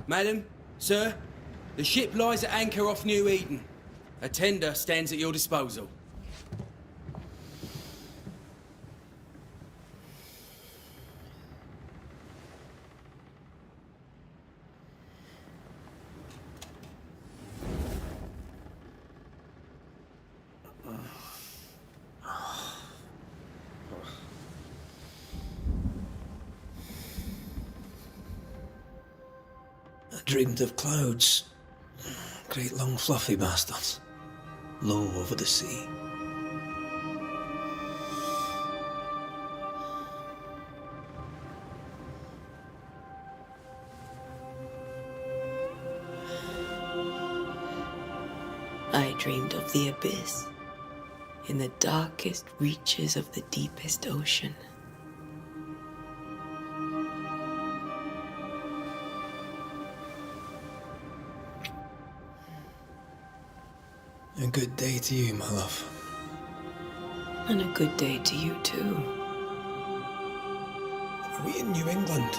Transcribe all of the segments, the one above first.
Madam, sir, the ship lies at anchor off New Eden. A tender stands at your disposal. I dreamed of clouds. Great long fluffy bastards. Low over the sea. I dreamed of the abyss, in the darkest reaches of the deepest ocean. A good day to you, my love. And a good day to you, too. Are we in New England?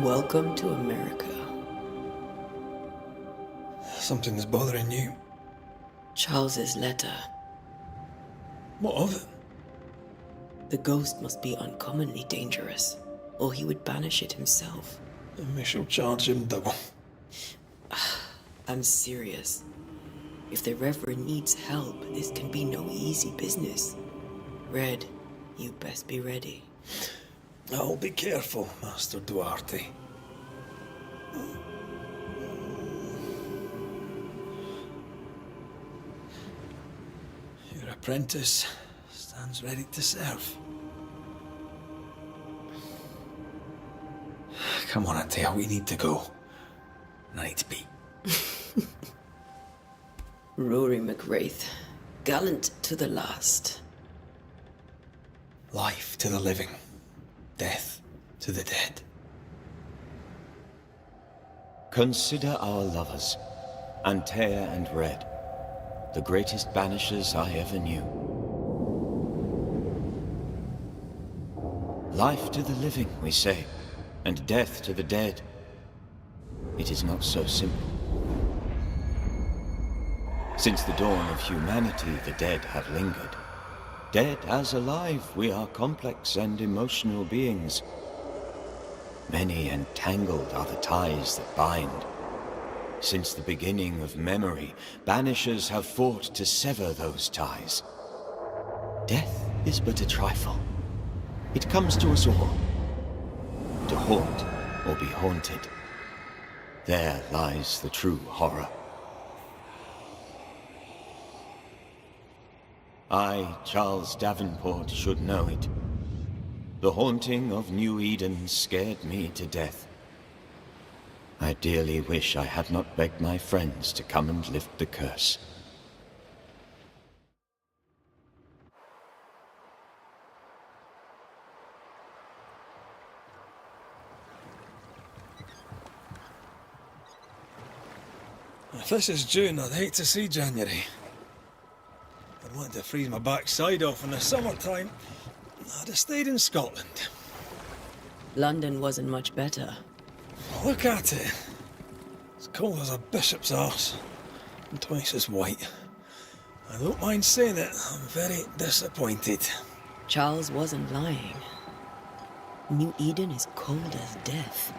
Welcome to America. Something's bothering you. Charles's letter. What of it? The ghost must be uncommonly dangerous, or he would banish it himself. And we shall charge him double. I'm serious. If the Reverend needs help, this can be no easy business. Red, you best be ready. I'll be careful, Master Duarte. Your apprentice stands ready to serve. Come on, Atea, we need to go. I need to be. Rory McWraith, gallant to the last. Life to the living, death to the dead. Consider our lovers, Antea and Red, the greatest banishers I ever knew. Life to the living, we say, and death to the dead. It is not so simple. Since the dawn of humanity, the dead have lingered. Dead as alive, we are complex and emotional beings. Many and tangled are the ties that bind. Since the beginning of memory, banishers have fought to sever those ties. Death is but a trifle. It comes to us all. To haunt or be haunted. There lies the true horror. I, Charles Davenport, should know it. The haunting of New Eden scared me to death. I dearly wish I had not begged my friends to come and lift the curse. If this is June, I'd hate to see January. I'd want to freeze my backside off in the summertime. I'd have stayed in Scotland. London wasn't much better. Look at it. It's cold as a bishop's arse. And twice as white. I don't mind saying it, I'm very disappointed. Charles wasn't lying. New Eden is cold as death.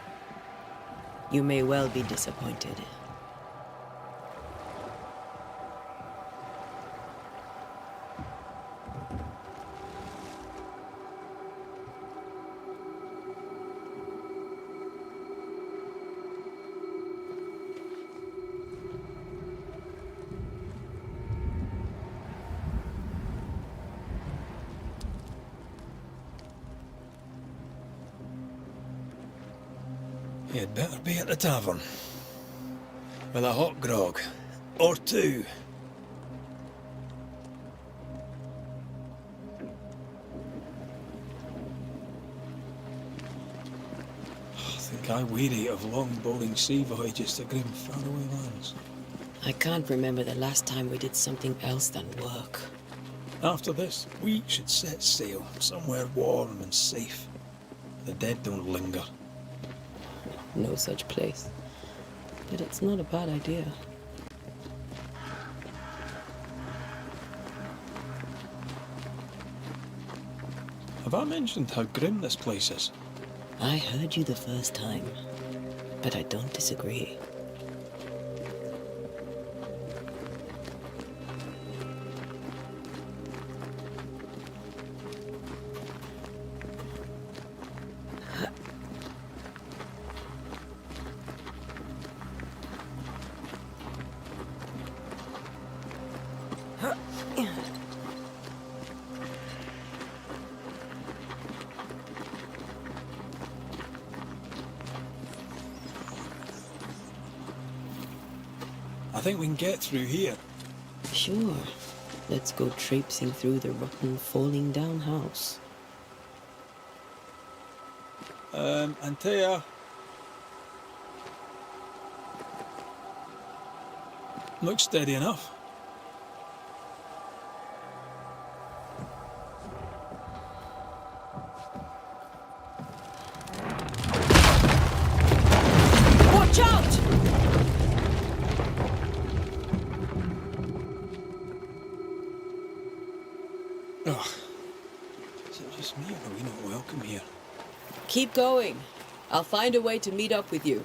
You may well be disappointed. You'd better be at the tavern. With a hot grog. Or two. I think I weary of long bowling sea voyages to grim faraway lands. I can't remember the last time we did something else than work. After this, we should set sail somewhere warm and safe. The dead don't linger. No such place. But it's not a bad idea. Have I mentioned how grim this place is? I heard you the first time, but I don't disagree. I think we can get through here. Sure. Let's go traipsing through the rotten, falling down house. Antea. Looks steady enough. Watch out! Ugh. Is it just me or are we not welcome here? Keep going. I'll find a way to meet up with you.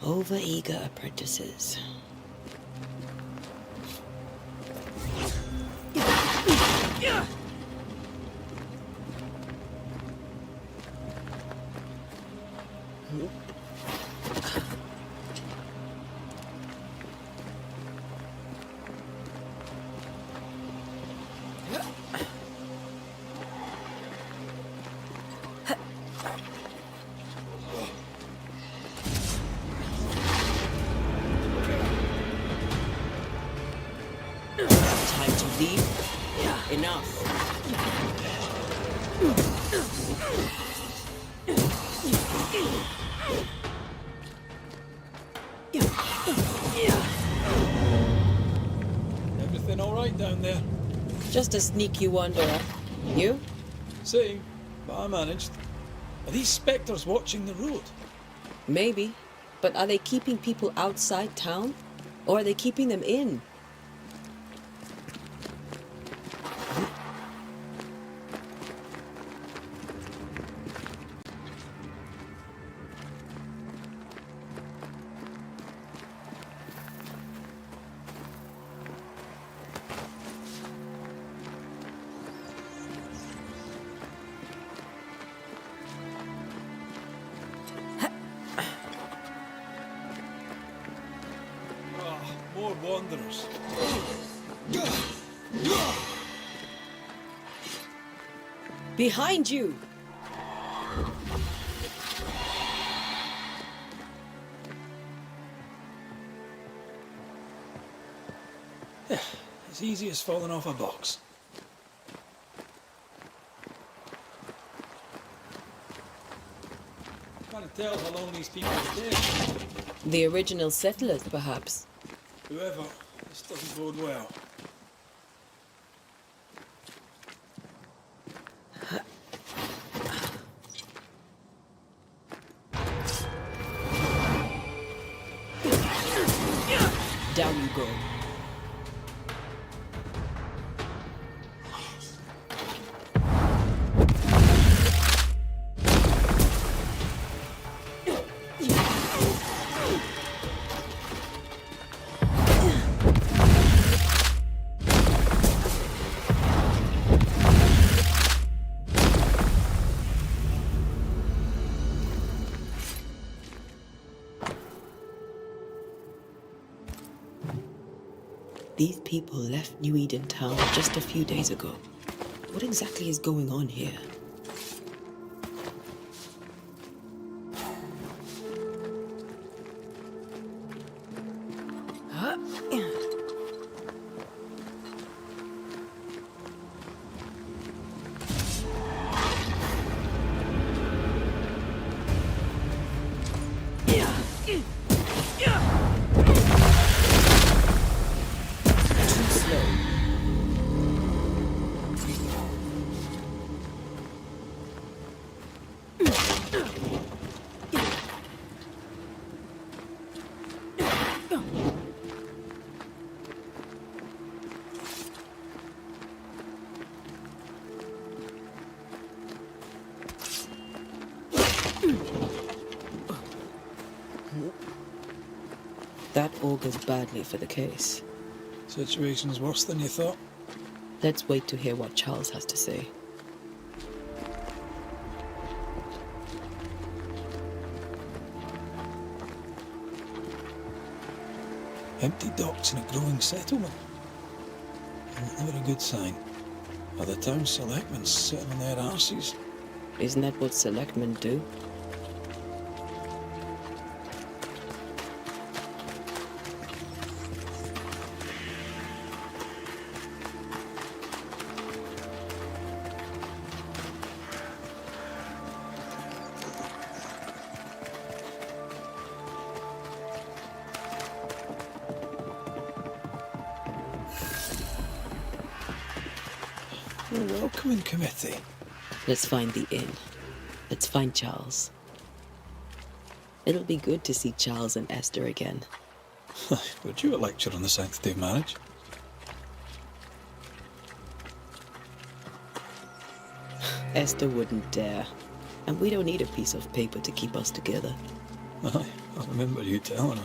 Over-eager apprentices. Time to leave? Enough. Everything all right down there? Just a sneaky wanderer. You? Same, but I managed. Are these spectres watching the road? Maybe. But are they keeping people outside town? Or are they keeping them in? More wanderers. Behind you! As easy as falling off a box. Can't tell how long these people are dead. The original settlers, perhaps. Whoever, this doesn't bode well. Down you go. These people left New Eden town just a few days ago. What exactly is going on here? Too slow. augurs badly for the case. Situation's worse than you thought. Let's wait to hear what Charles has to say. Empty docks in a growing settlement. Never a good sign. Are the town selectmen sitting on their arses? Isn't that what selectmen do? A welcoming committee. Let's find the inn. Let's find Charles. It'll be good to see Charles and Esther again. Would you a lecture on the sanctity of marriage? Esther wouldn't dare. And we don't need a piece of paper to keep us together. Aye, I remember you telling her.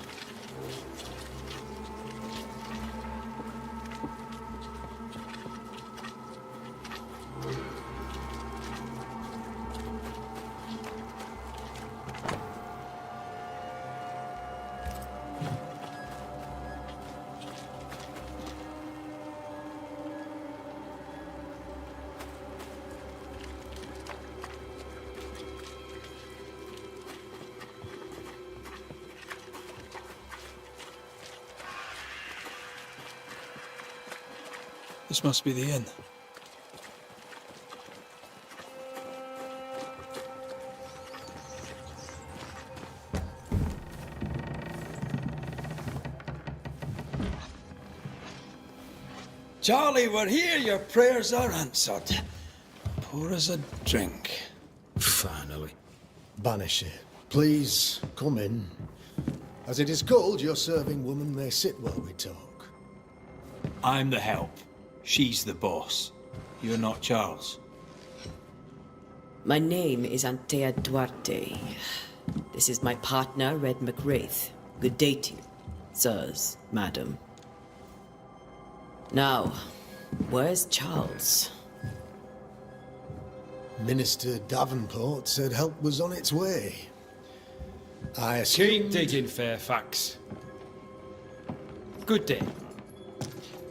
This must be the inn. Charlie, we're here. Your prayers are answered. Pour us a drink. Finally. Banisher, please come in. As it is called, your serving woman may sit while we talk. I'm the help. She's the boss. You're not Charles. My name is Antea Duarte. This is my partner, Red McWraith. Good day to you, sirs, madam. Now, where's Charles? Minister Davenport said help was on its way. I assume... Keep digging, Fairfax. Good day.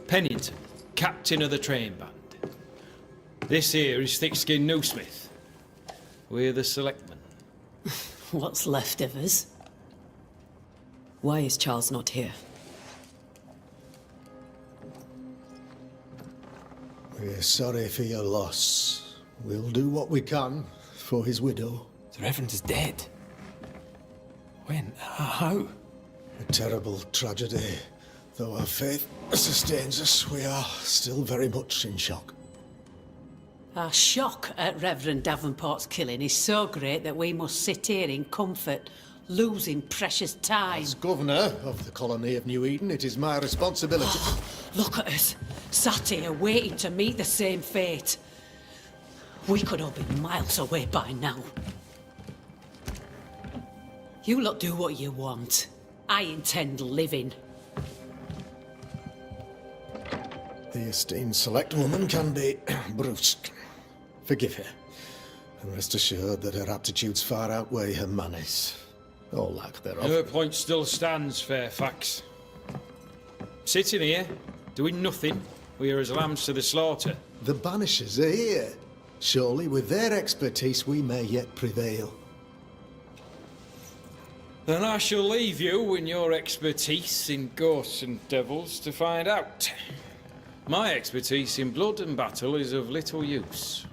Pennington, captain of the train band. This here is Thickskin Newsmith. We're the selectmen. What's left of us? Why is Charles not here? We're sorry for your loss. We'll do what we can for his widow. The Reverend is dead. When? How? A terrible tragedy. Though our faith sustains us, we are still very much in shock. Our shock at Reverend Davenport's killing is so great that we must sit here in comfort, losing precious time. As governor of the colony of New Eden, it is my responsibility. Look at us, sat here waiting to meet the same fate. We could all be miles away by now. You lot do what you want. I intend living. The esteemed select woman can be brusque. Forgive her. And rest assured that her aptitudes far outweigh her manners. Or lack thereof. Her point still stands, Fairfax. Sitting here, doing nothing, we are as lambs to the slaughter. The Banishers are here. Surely with their expertise we may yet prevail. Then I shall leave you and your expertise in ghosts and devils to find out. My expertise in blood and battle is of little use.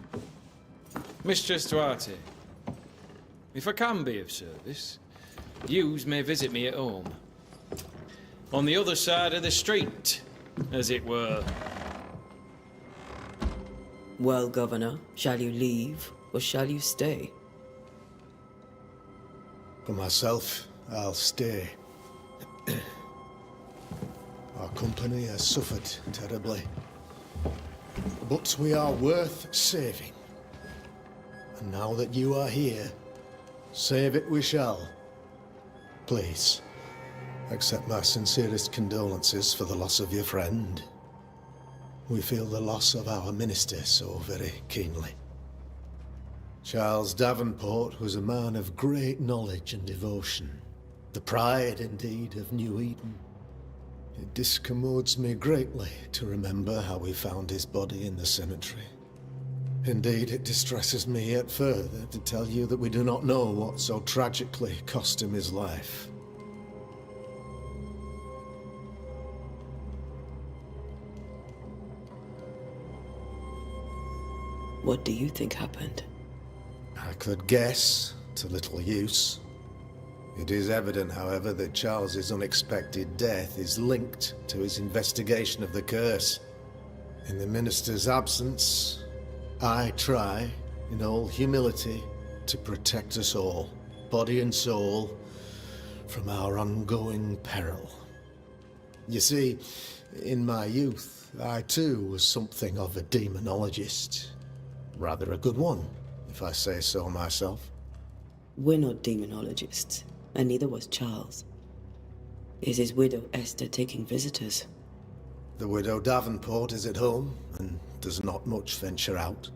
Mistress Duarte, if I can be of service, yous may visit me at home. On the other side of the street, as it were. Well, Governor, shall you leave or shall you stay? For myself, I'll stay. Our company has suffered terribly. But we are worth saving. And now that you are here, save it we shall. Please, Accept my sincerest condolences for the loss of your friend. We feel the loss of our minister so very keenly. Charles Davenport was a man of great knowledge and devotion, the pride, indeed, of New Eden. It discommodes me greatly to remember how we found his body in the cemetery. Indeed, it distresses me yet further to tell you that we do not know what so tragically cost him his life. What do you think happened? I could guess, to little use. It is evident, however, that Charles's unexpected death is linked to his investigation of the curse. In the minister's absence, I try, in all humility, to protect us all, body and soul, from our ongoing peril. You see, in my youth, I too was something of a demonologist. Rather a good one, if I say so myself. We're not demonologists, and neither was Charles. Is his widow Esther taking visitors? The widow Davenport is at home, and does not much venture out.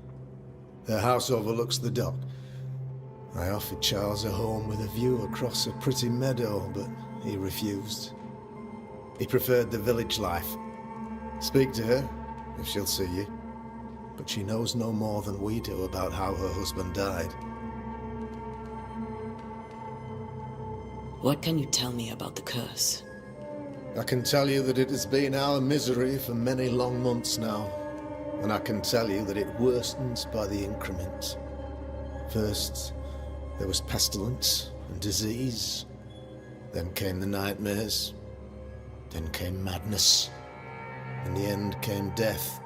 Her house overlooks the dock. I offered Charles a home with a view across a pretty meadow, but he refused. He preferred the village life. Speak to her, if she'll see you. But she knows no more than we do about how her husband died. What can you tell me about the curse? I can tell you that it has been our misery for many long months now. And I can tell you that it worsens by the increment. First, there was pestilence and disease. Then came the nightmares. Then came madness. In the end came death.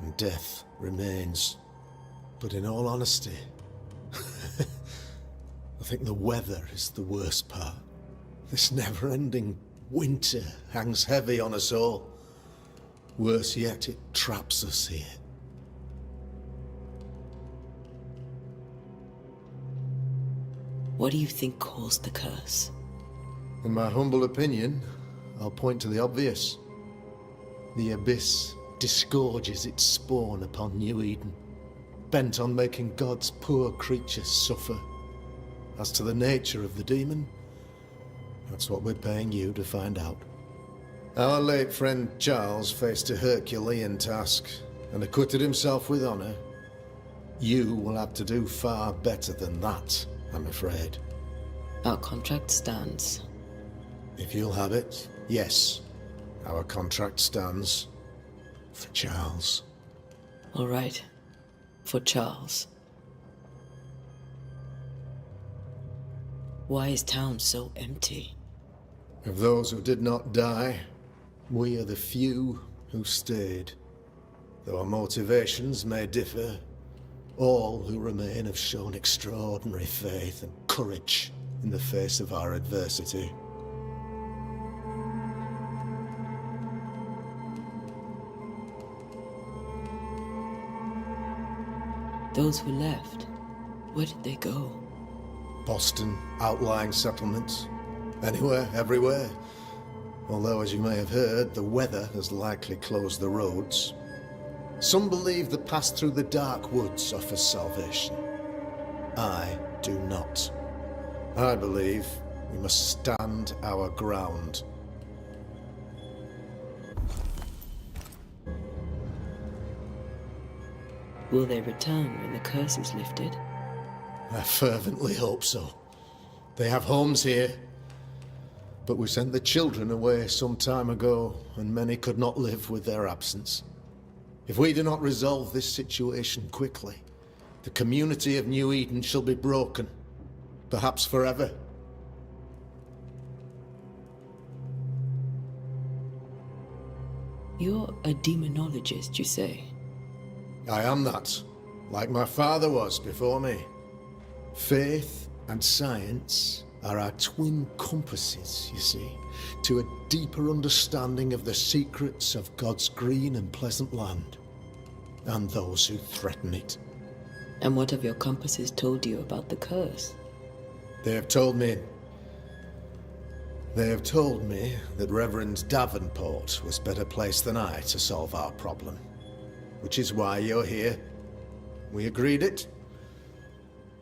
And death remains. But in all honesty, I think the weather is the worst part. This never-ending winter hangs heavy on us all. Worse yet, it traps us here. What do you think caused the curse? In my humble opinion, I'll point to the obvious. The abyss disgorges its spawn upon New Eden, bent on making God's poor creatures suffer. As to the nature of the demon, that's what we're paying you to find out. Our late friend Charles faced a Herculean task and acquitted himself with honor. You will have to do far better than that, I'm afraid. Our contract stands. If you'll have it, yes, our contract stands. For Charles. All right. For Charles. Why is town so empty? Of those who did not die, we are the few who stayed. Though our motivations may differ, all who remain have shown extraordinary faith and courage in the face of our adversity. Those who left, where did they go? Boston, outlying settlements. Anywhere, everywhere. Although, as you may have heard, the weather has likely closed the roads. Some believe the path through the dark woods offers salvation. I do not. I believe we must stand our ground. Will they return when the curse is lifted? I fervently hope so. They have homes here. But we sent the children away some time ago, and many could not live with their absence. If we do not resolve this situation quickly, the community of New Eden shall be broken, perhaps forever. You're a demonologist, you say? I am that, like my father was before me. Faith and science are our twin compasses, you see, to a deeper understanding of the secrets of God's green and pleasant land, and those who threaten it. And what have your compasses told you about the curse? They have told me They have told me that Reverend Davenport was better placed than I to solve our problem. Which is why you're here. We agreed it.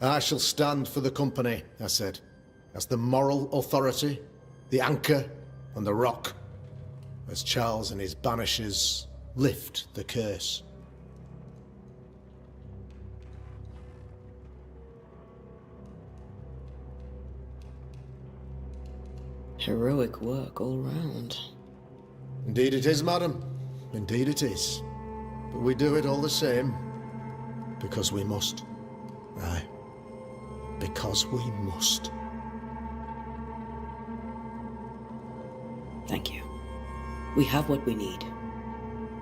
I shall stand for the company, I said, as the moral authority, the anchor, and the rock, as Charles and his Banishers lift the curse. Heroic work all round. Indeed it is, madam. Indeed it is. But we do it all the same. Because we must. Aye. Because we must. Thank you. We have what we need.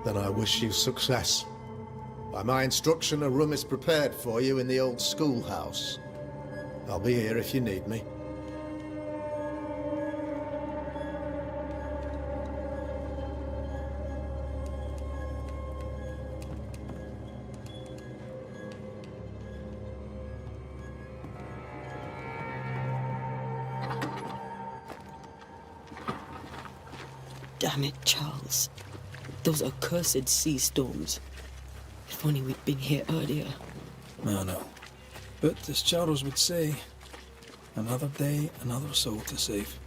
Then I wish you success. By my instruction, a room is prepared for you in the old schoolhouse. I'll be here if you need me. Damn it, Charles. Those accursed sea storms. If only we'd been here earlier. I know. But as Charles would say, another day, another soul to save.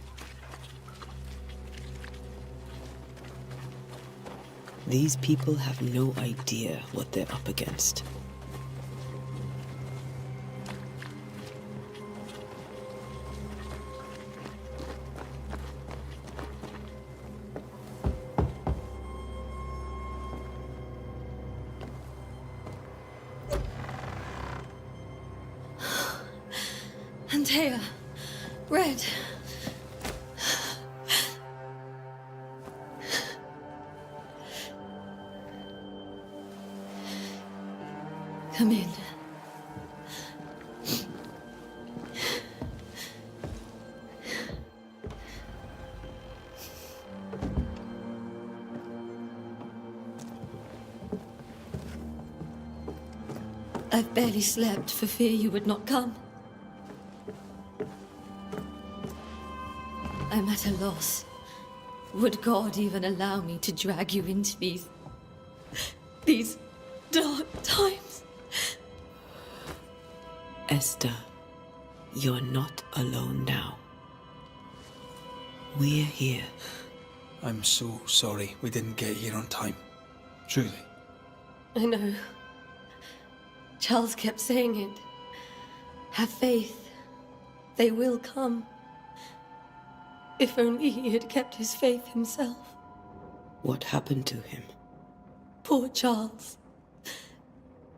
These people have no idea what they're up against. Antea, Red. Come in. I've barely slept for fear you would not come. I'm at a loss. Would God even allow me to drag you into these dark times? Esther, you're not alone now. We're here. I'm so sorry we didn't get here on time. Truly. I know. Charles kept saying it. Have faith. They will come. If only he had kept his faith himself. What happened to him? Poor Charles.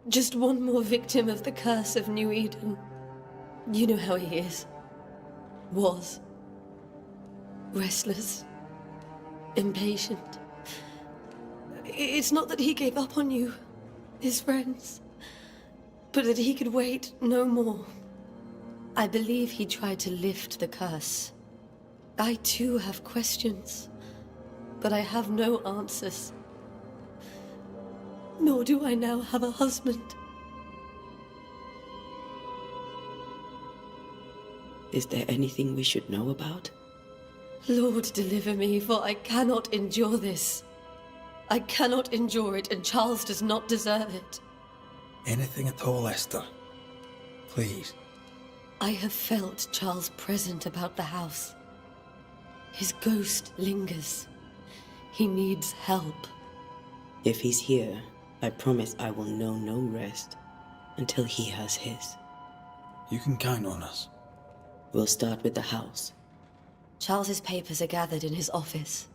Just one more victim of the curse of New Eden. You know how he is. Was. Restless. Impatient. It's not that he gave up on you, his friends, but that he could wait no more. I believe he tried to lift the curse. I too have questions, but I have no answers. Nor do I now have a husband. Is there anything we should know about? Lord, deliver me, for I cannot endure this. I cannot endure it, and Charles does not deserve it. Anything at all, Esther. Please. I have felt Charles present about the house. His ghost lingers. He needs help. If he's here, I promise I will know no rest until he has his. You can count on us. We'll start with the house. Charles's papers are gathered in his office.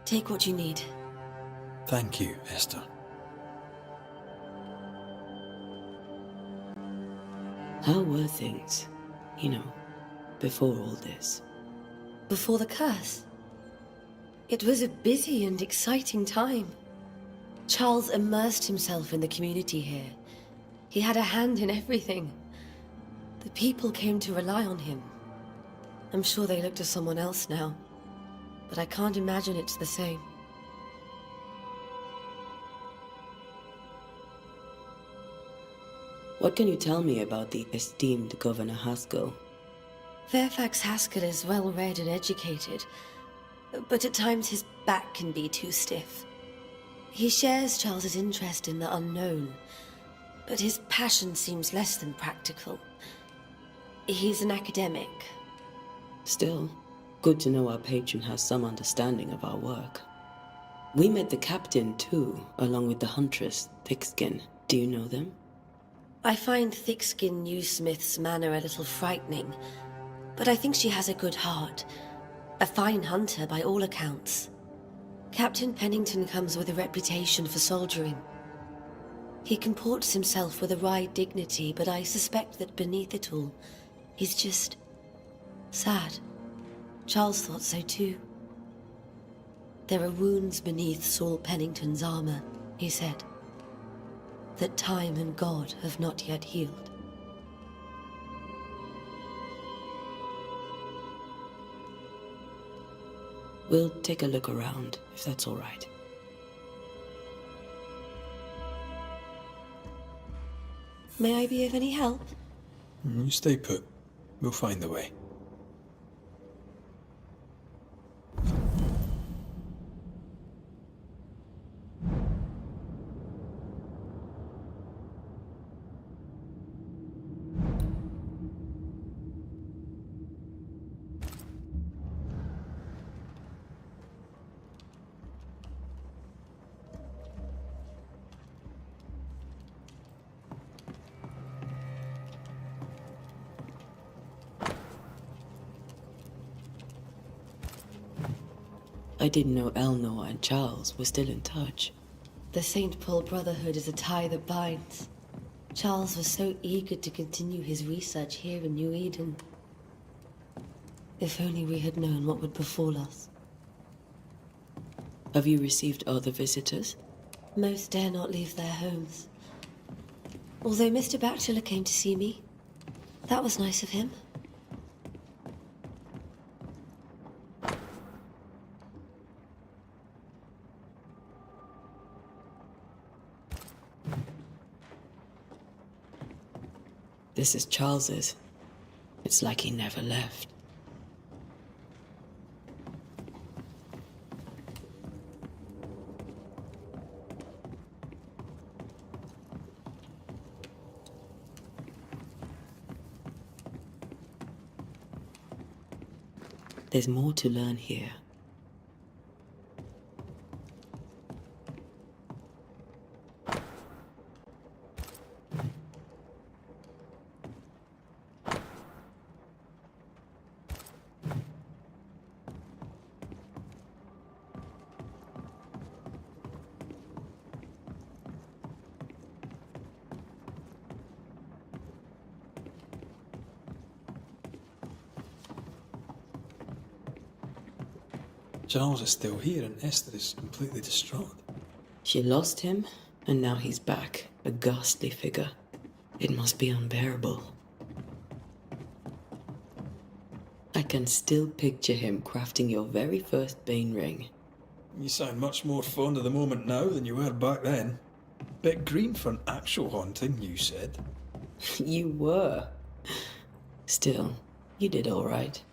Take what you need. Thank you, Esther. How were things, before all this? Before the curse? It was a busy and exciting time. Charles immersed himself in the community here. He had a hand in everything. The people came to rely on him. I'm sure they look to someone else now, but I can't imagine it's the same. What can you tell me about the esteemed Governor Haskell? Fairfax Haskell is well read and educated, but at times his back can be too stiff. He shares Charles's interest in the unknown, but his passion seems less than practical. He's an academic. Still, good to know our patron has some understanding of our work. We met the captain too, along with the huntress, Thickskin. Do you know them? I find Thickskin Newsmith's manner a little frightening, but I think she has a good heart. A fine hunter by all accounts. Captain Pennington comes with a reputation for soldiering. He comports himself with a wry dignity, but I suspect that beneath it all, he's just sad. Charles thought so too. There are wounds beneath Saul Pennington's armor, he said, that time and God have not yet healed. We'll take a look around, if that's all right. May I be of any help? You stay put. We'll find the way. I didn't know Eleanor and Charles were still in touch. The St. Paul Brotherhood is a tie that binds. Charles was so eager to continue his research here in New Eden. If only we had known what would befall us. Have you received other visitors? Most dare not leave their homes. Although Mr. Bachelor came to see me. That was nice of him. This is Charles's. It's like he never left. There's more to learn here. Charles is still here and Esther is completely distraught. She lost him, and now he's back, a ghastly figure. It must be unbearable. I can still picture him crafting your very first Bane ring. You sound much more fond of the moment now than you were back then. Bit green for an actual haunting, you said. You were. Still, you did all right.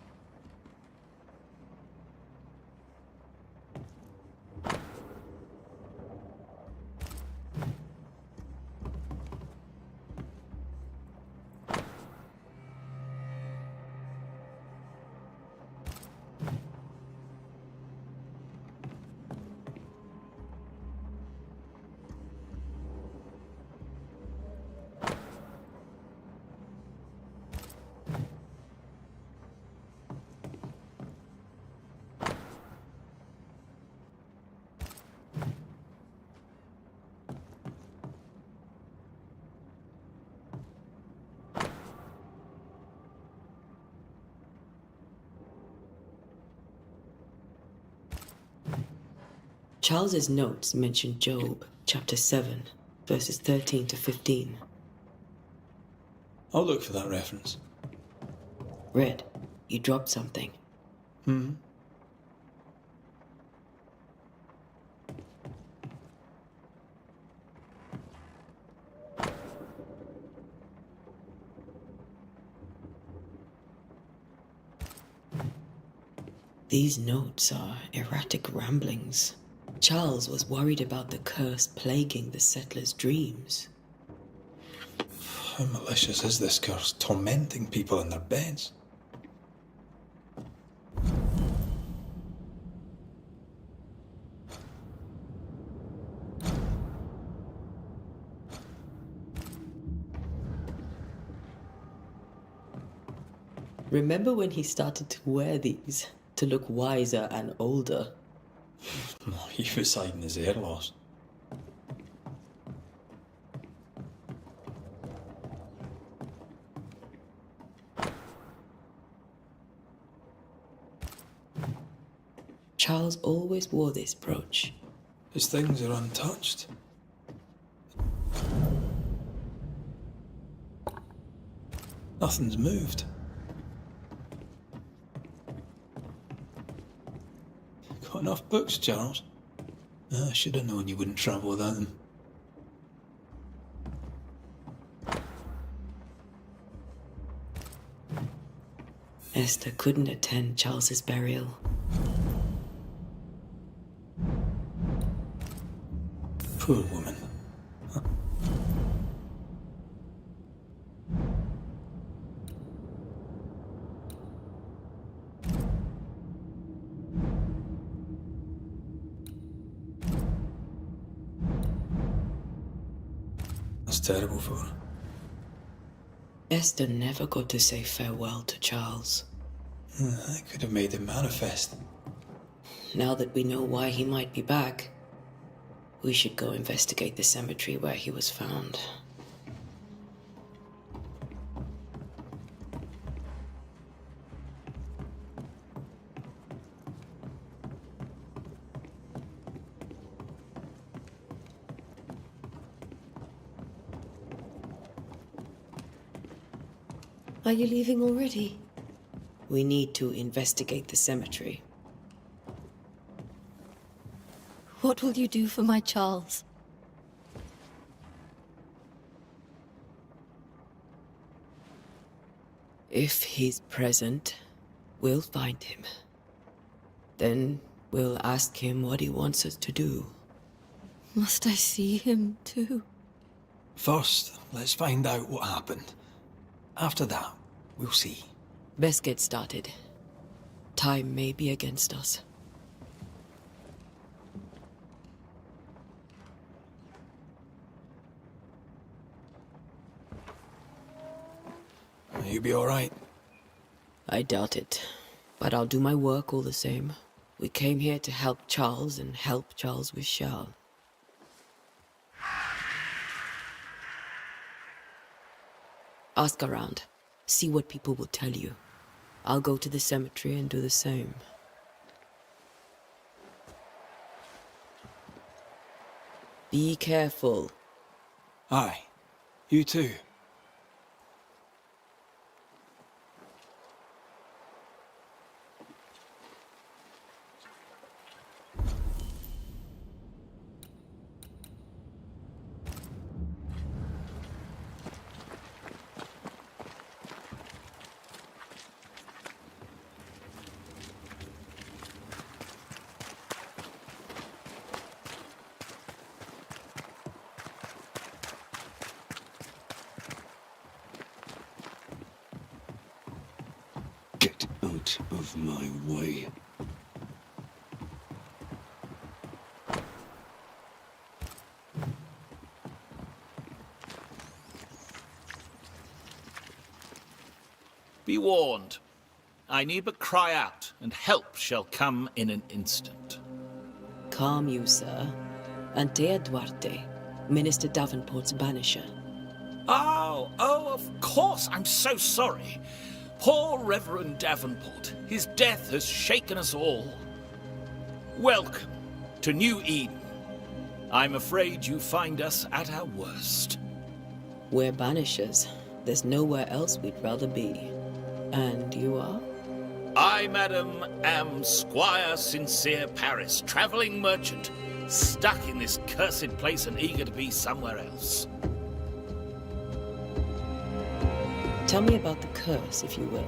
Charles's notes mention Job, chapter 7, verses 13 to 15. I'll look for that reference. Red, you dropped something. These notes are erratic ramblings. Charles was worried about the curse plaguing the settlers' dreams. How malicious is this curse, tormenting people in their beds? Remember when he started to wear these to look wiser and older? He was hiding his hair loss. Charles always wore this brooch. His things are untouched. Nothing's moved. Got enough books, Charles? I should have known you wouldn't travel without them. Esther couldn't attend Charles's burial. Poor woman. That's terrible for her. Esther never got to say farewell to Charles. I could have made him manifest. Now that we know why he might be back, we should go investigate the cemetery where he was found. Are you leaving already? We need to investigate the cemetery. What will you do for my Charles? If he's present, we'll find him. Then we'll ask him what he wants us to do. Must I see him too? First, let's find out what happened. After that, we'll see. Best get started. Time may be against us. You be all right? I doubt it, but I'll do my work all the same. We came here to help Charles and help Charles with Charles. Ask around. See what people will tell you. I'll go to the cemetery and do the same. Be careful. Aye. You too. Get out of my way. Be warned. I need but cry out, and help shall come in an instant. Calm you, sir. Antea Duarte, Minister Davenport's banisher. Oh, of course. I'm so sorry. Poor Reverend Davenport. His death has shaken us all. Welcome to New Eden. I'm afraid you find us at our worst. We're banishers. There's nowhere else we'd rather be. And you are? I, madam, am Squire Sincere Paris, travelling merchant, stuck in this cursed place and eager to be somewhere else. Tell me about the curse, if you will.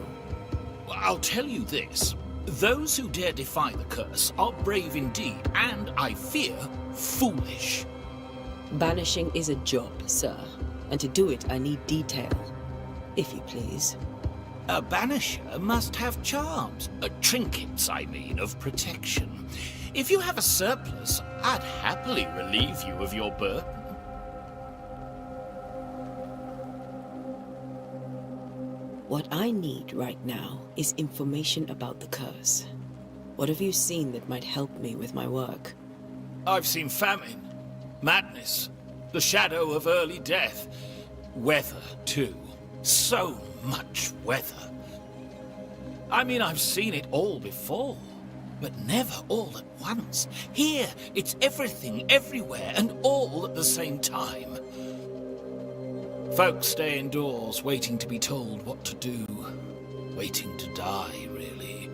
I'll tell you this. Those who dare defy the curse are brave indeed, and, I fear, foolish. Banishing is a job, sir. And to do it, I need detail. If you please. A banisher must have charms. Trinkets, I mean, of protection. If you have a surplus, I'd happily relieve you of your burden. What I need right now is information about the curse. What have you seen that might help me with my work? I've seen famine, madness, the shadow of early death, weather, too. So much weather. I mean, I've seen it all before, but never all at once. Here, it's everything, everywhere, and all at the same time. Folks stay indoors, waiting to be told what to do. Waiting to die, really.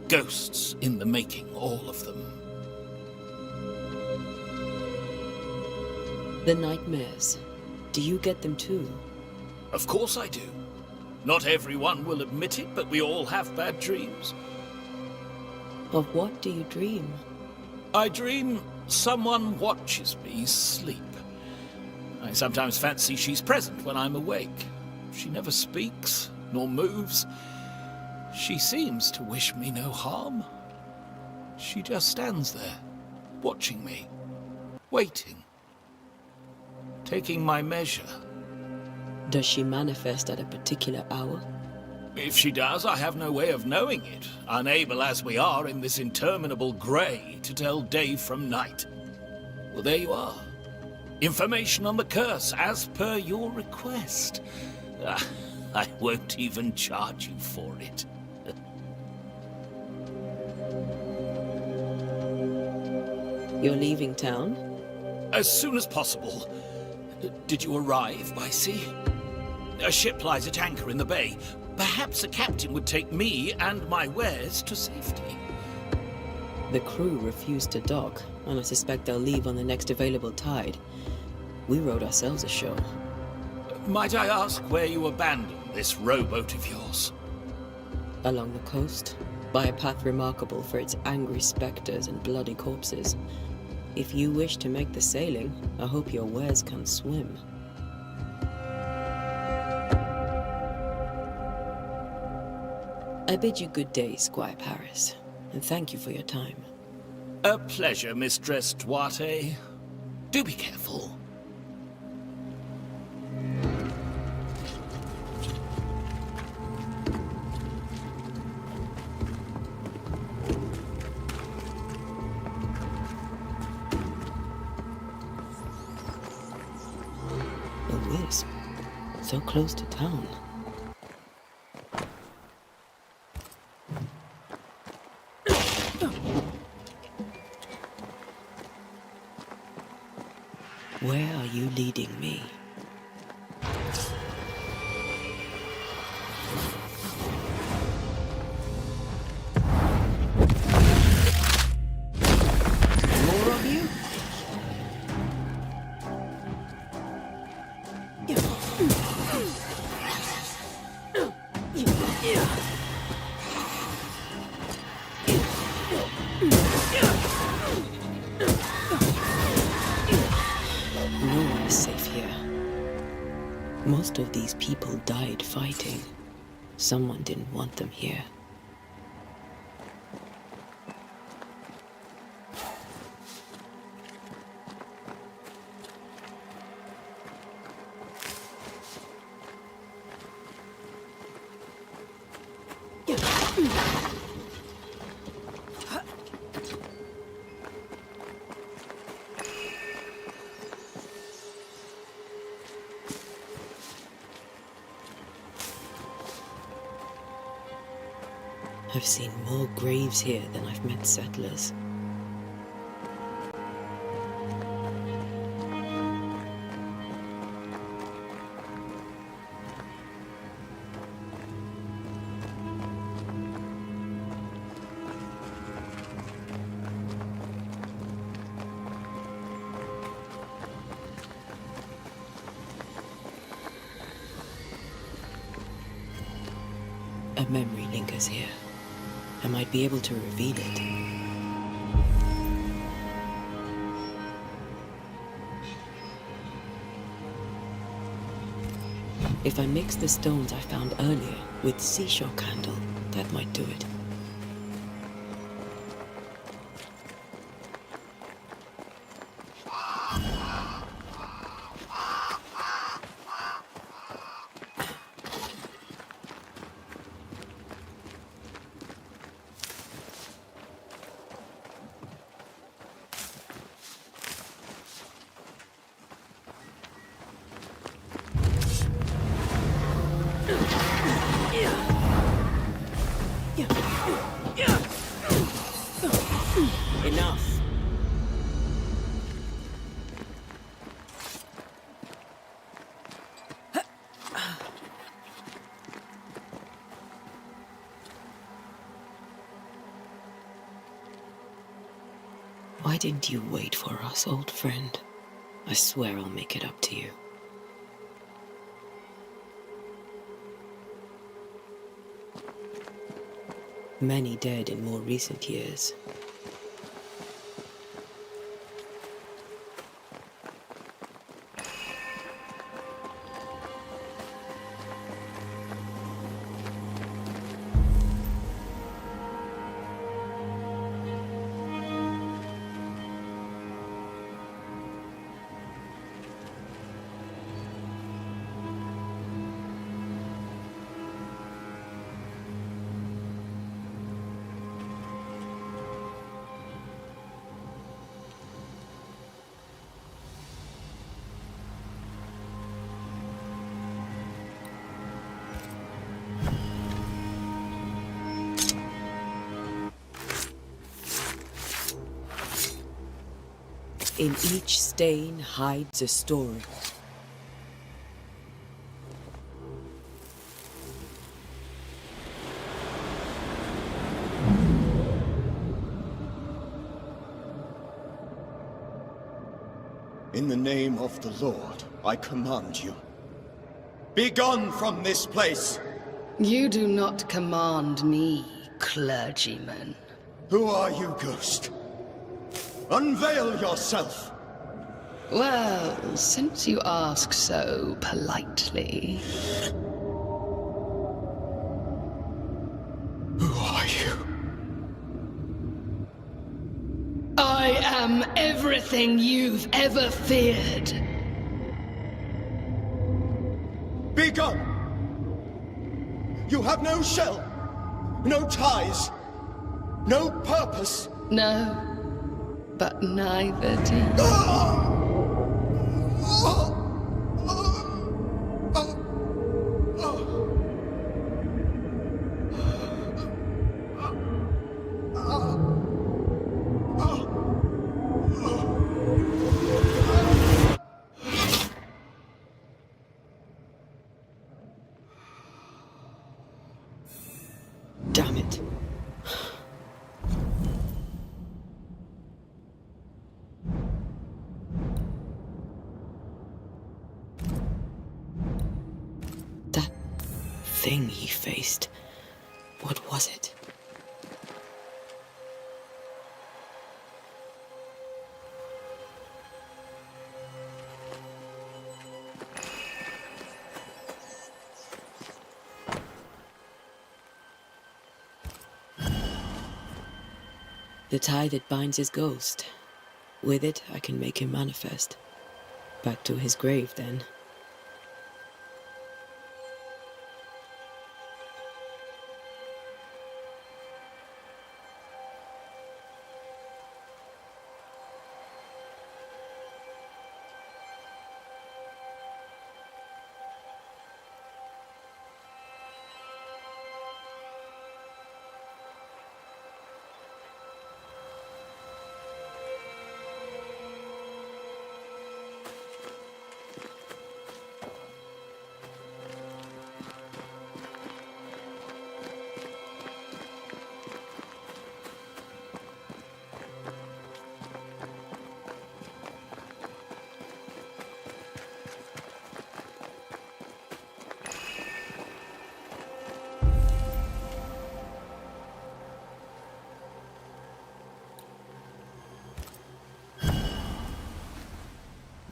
Ghosts in the making, all of them. The nightmares. Do you get them too? Of course I do. Not everyone will admit it, but we all have bad dreams. Of what do you dream? I dream someone watches me sleep. I sometimes fancy she's present when I'm awake. She never speaks, nor moves. She seems to wish me no harm. She just stands there, watching me, waiting, taking my measure. Does she manifest at a particular hour? If she does, I have no way of knowing it, unable as we are in this interminable grey to tell day from night. Well, there you are. Information on the curse, as per your request. I won't even charge you for it. You're leaving town? As soon as possible. Did you arrive by sea? A ship lies at anchor in the bay. Perhaps a captain would take me and my wares to safety. The crew refused to dock, and I suspect they'll leave on the next available tide. We rode ourselves ashore. Might I ask where you abandoned this rowboat of yours? Along the coast, by a path remarkable for its angry specters and bloody corpses. If you wish to make the sailing, I hope your wares can swim. I bid you good day, Squire Paris, and thank you for your time. A pleasure, Mistress Duarte. Do be careful. A wisp, so close to town. Where are you leading me? More of you? No one is safe here. Most of these people died fighting. Someone didn't want them here. I've seen more graves here than I've met settlers. A memory lingers here. I might be able to reveal it. If I mix the stones I found earlier with seashore candle, that might do it. Enough. Why didn't you wait for us, old friend? I swear I'll make it up to you. Many dead in more recent years. In each stain hides a story. In the name of the Lord, I command you. Be gone from this place! You do not command me, clergyman. Who are you, ghost? Unveil yourself! Well, since you ask so politely... Who are you? I am everything you've ever feared. Be gone! You have no shell, no ties, no purpose. No, but neither do you. Damn it. That thing he faced, what was it? The tie that binds his ghost. With it, I can make him manifest. Back to his grave, then.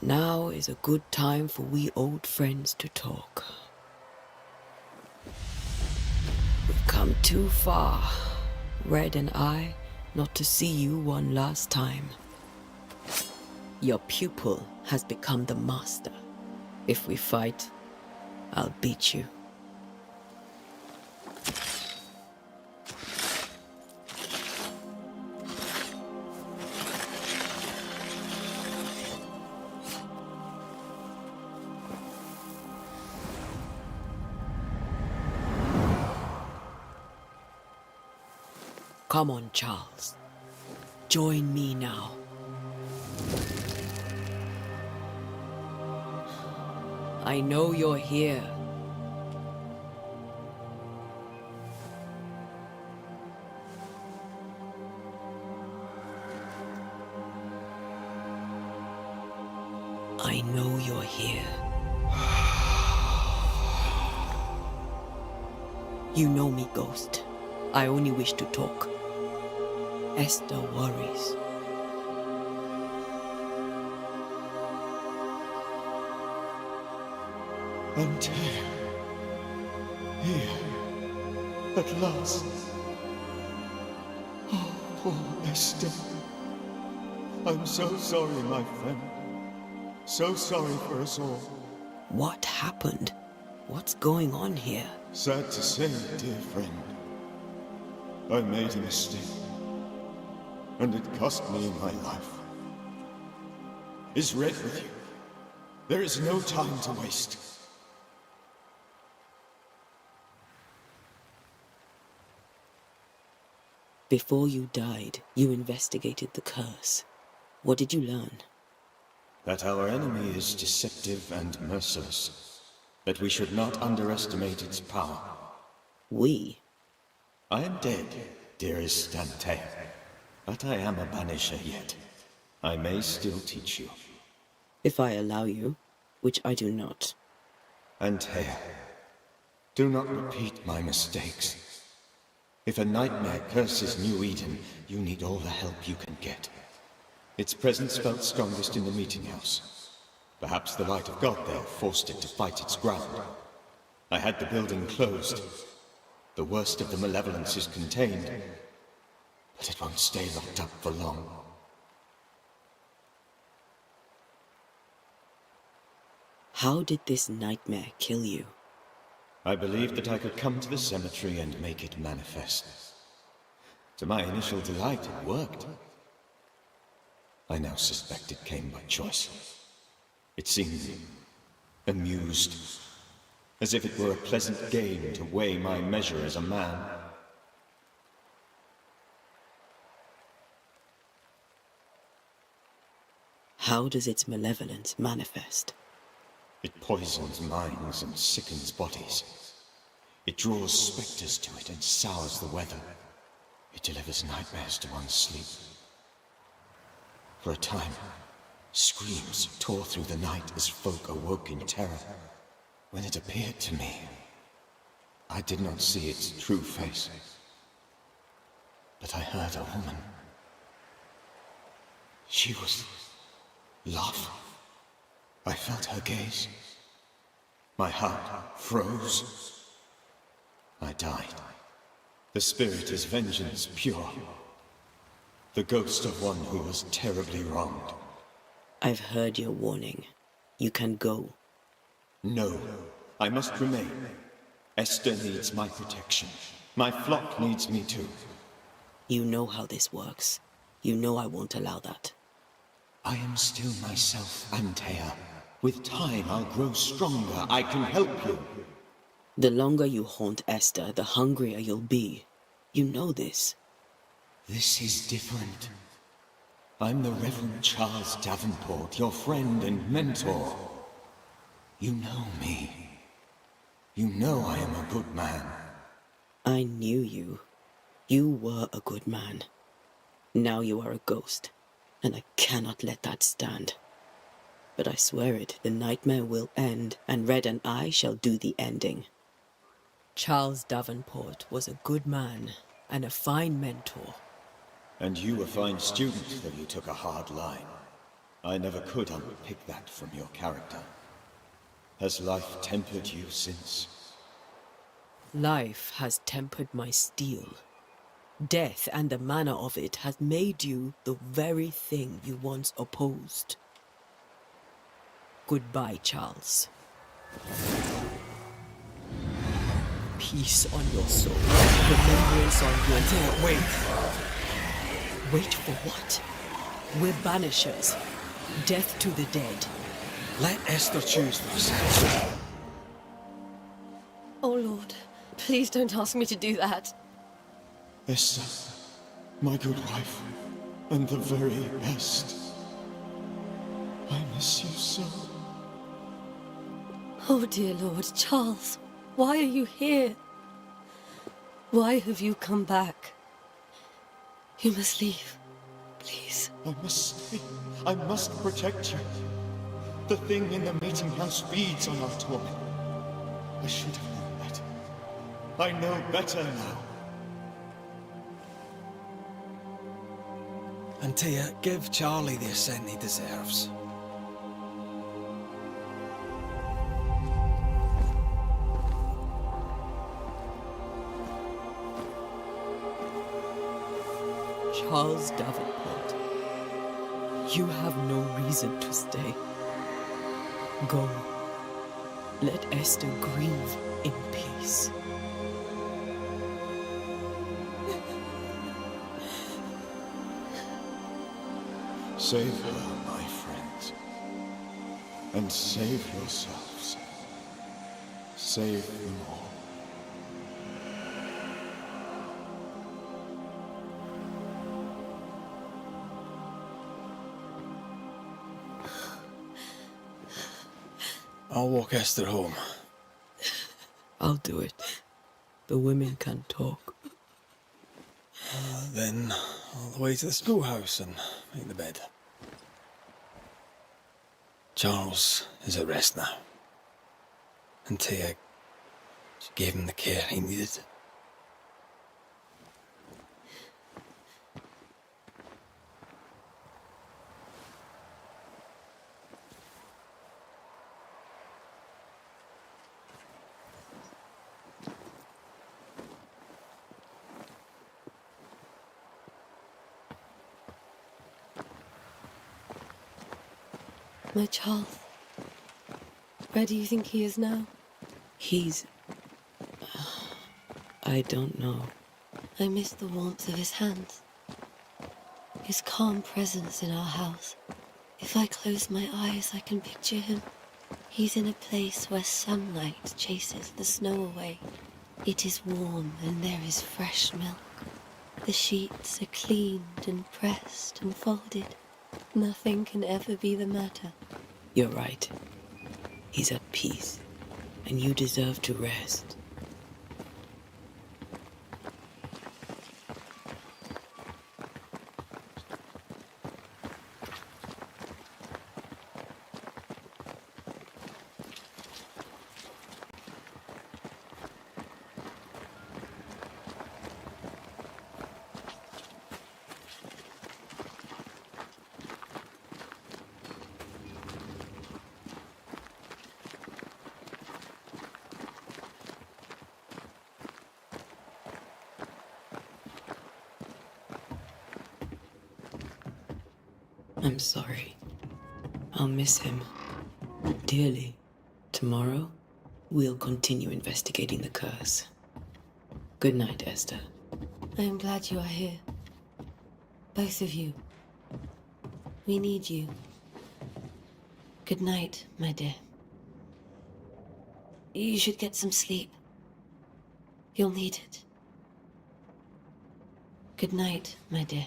Now is a good time for we old friends to talk. We've come too far, Red and I, not to see you one last time. Your pupil has become the master. If we fight, I'll beat you. Come on, Charles. Join me now. I know you're here. I know you're here. You know me, Ghost. I only wish to talk. Esther worries. Until here, at last. Oh, poor Esther. I'm so sorry, my friend. So sorry for us all. What happened? What's going on here? Sad to say, dear friend, I made a mistake, and it cost me my life. Is Red with you? There is no time to waste. Before you died, you investigated the curse. What did you learn? That our enemy is deceptive and merciless. That we should not underestimate its power. We? I am dead, dearest Antea. But I am a banisher yet. I may still teach you. If I allow you, which I do not. Antea, do not repeat my mistakes. If a nightmare curses New Eden, you need all the help you can get. Its presence felt strongest in the meeting house. Perhaps the light of God there forced it to fight its ground. I had the building closed. The worst of the malevolence is contained, but it won't stay locked up for long. How did this nightmare kill you? I believed that I could come to the cemetery and make it manifest. To my initial delight, it worked. I now suspect it came by choice. It seemed amused, as if it were a pleasant game to weigh my measure as a man. How does its malevolence manifest? It poisons minds and sickens bodies. It draws specters to it and sours the weather. It delivers nightmares to one's sleep. For a time, screams tore through the night as folk awoke in terror. When it appeared to me, I did not see its true face. But I heard a woman. She was love. I felt her gaze. My heart froze. I died. The spirit is vengeance pure. The ghost of one who was terribly wronged. I've heard your warning. You can go. No, I must remain. Esther needs my protection. My flock needs me too. You know how this works. You know I won't allow that. I am still myself, Antea. With time, I'll grow stronger. I can help you. The longer you haunt Esther, the hungrier you'll be. You know this. This is different. I'm the Reverend Charles Davenport, your friend and mentor. You know me. You know I am a good man. I knew you. You were a good man. Now you are a ghost, and I cannot let that stand. But I swear it, the nightmare will end, and Red and I shall do the ending. Charles Davenport was a good man and a fine mentor. And you a fine student, though you took a hard line. I never could unpick that from your character. Has life tempered you since? Life has tempered my steel. Death and the manner of it has made you the very thing you once opposed. Goodbye, Charles. Peace on your soul. Remembrance on your head. Wait. Wait for what? We're banishers. Death to the dead. Let Esther choose for herself. Oh, Lord. Please don't ask me to do that. Esther, my good wife, and the very best. I miss you so. Oh, dear Lord. Charles, why are you here? Why have you come back? You must leave. Please. I must stay. I must protect you. The thing in the meeting house feeds on our torment. I should have known better. I know better now. Antea, give Charlie the ascent he deserves. Charles Davenport, you have no reason to stay. Go. Let Esther grieve in peace. Save her, my friends. And save yourselves. Save them all. I'll walk Esther home. I'll do it. The women can talk. Then all the way to the schoolhouse and make the bed. Charles is at rest now. Antea, she gave him the care he needed. My Charles. Where do you think he is now? He's... I don't know. I miss the warmth of his hands. His calm presence in our house. If I close my eyes, I can picture him. He's in a place where sunlight chases the snow away. It is warm and there is fresh milk. The sheets are cleaned and pressed and folded. Nothing can ever be the matter. You're right. He's at peace, and you deserve to rest. I'm sorry. I'll miss him dearly. Tomorrow, we'll continue investigating the curse. Good night, Esther. I am glad you are here. Both of you. We need you. Good night, my dear. You should get some sleep. You'll need it. Good night, my dear.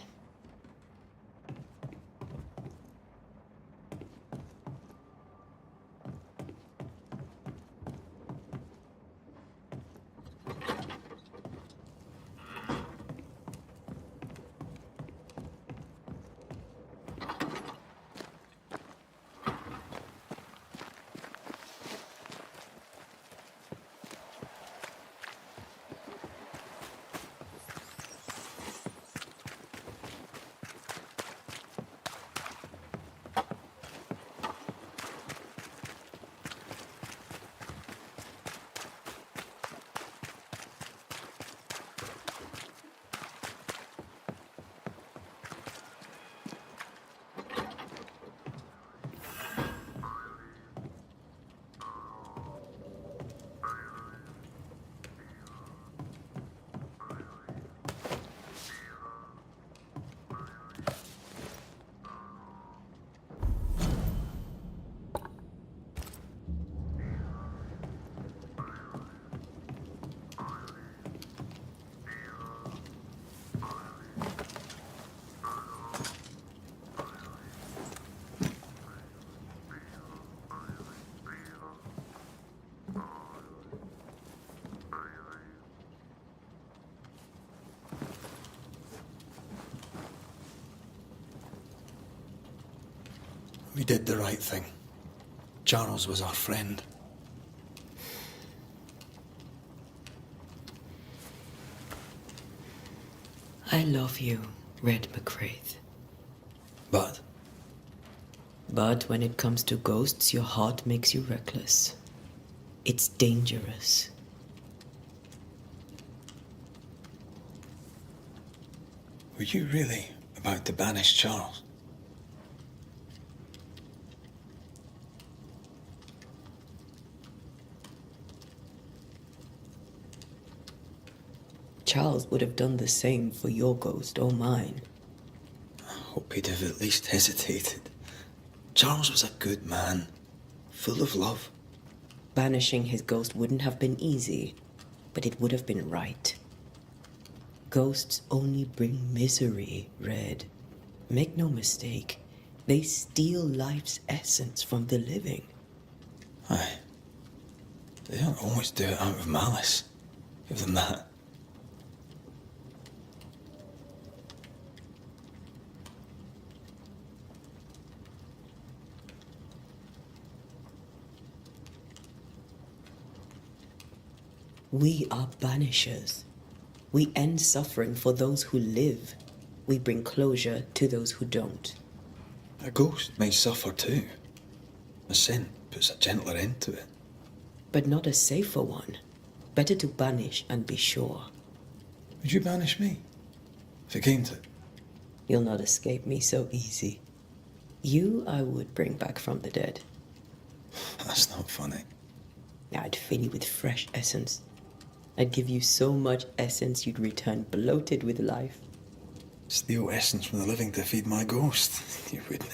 You did the right thing. Charles was our friend. I love you, Red McCraith. But But when it comes to ghosts, your heart makes you reckless. It's dangerous. were you really about to banish Charles? Charles would have done the same for your ghost or mine. I hope he'd have at least hesitated. Charles was a good man, full of love. Banishing his ghost wouldn't have been easy, but it would have been right. Ghosts only bring misery, Red. Make no mistake, they steal life's essence from the living. Aye. They don't always do it out of malice. Give them that. We are banishers. We end suffering for those who live. We bring closure to those who don't. A ghost may suffer too. A sin puts a gentler end to it. But not a safer one. Better to banish and be sure. Would you banish me? If it came to it? You'll not escape me so easy. You I would bring back from the dead. That's not funny. I'd fill you with fresh essence. I'd give you so much essence you'd return bloated with life. Steal essence from the living to feed my ghost. You wouldn't.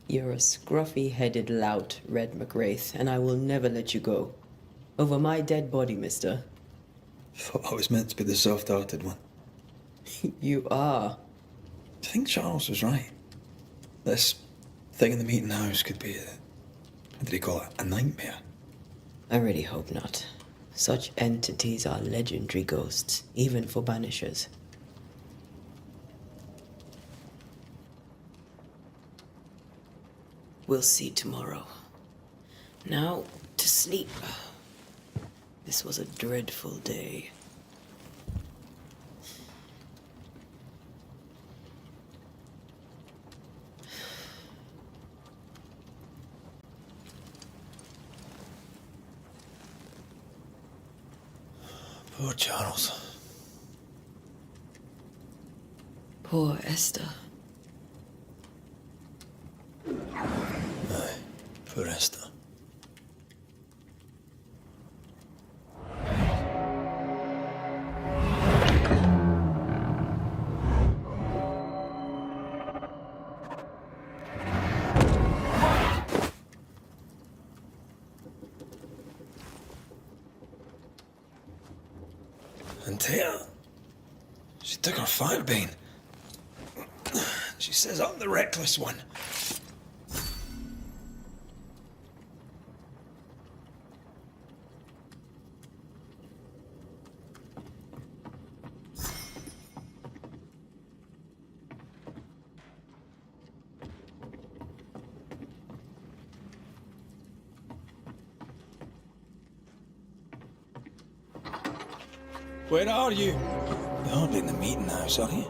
You're a scruffy-headed lout, Red McWraith, and I will never let you go. Over my dead body, mister. Thought I was meant to be the soft-hearted one. You are. I think Charles was right. This thing in the meeting house could be what did he call it? A nightmare? I really hope not. Such entities are legendary ghosts, even for banishers. We'll see tomorrow. Now, to sleep. This was a dreadful day. Poor Charles. Poor Esther. Aye, poor Esther. And Tia, she took her firebane. She says I'm the reckless one. Where are you? You're hardly in the meeting house, are you?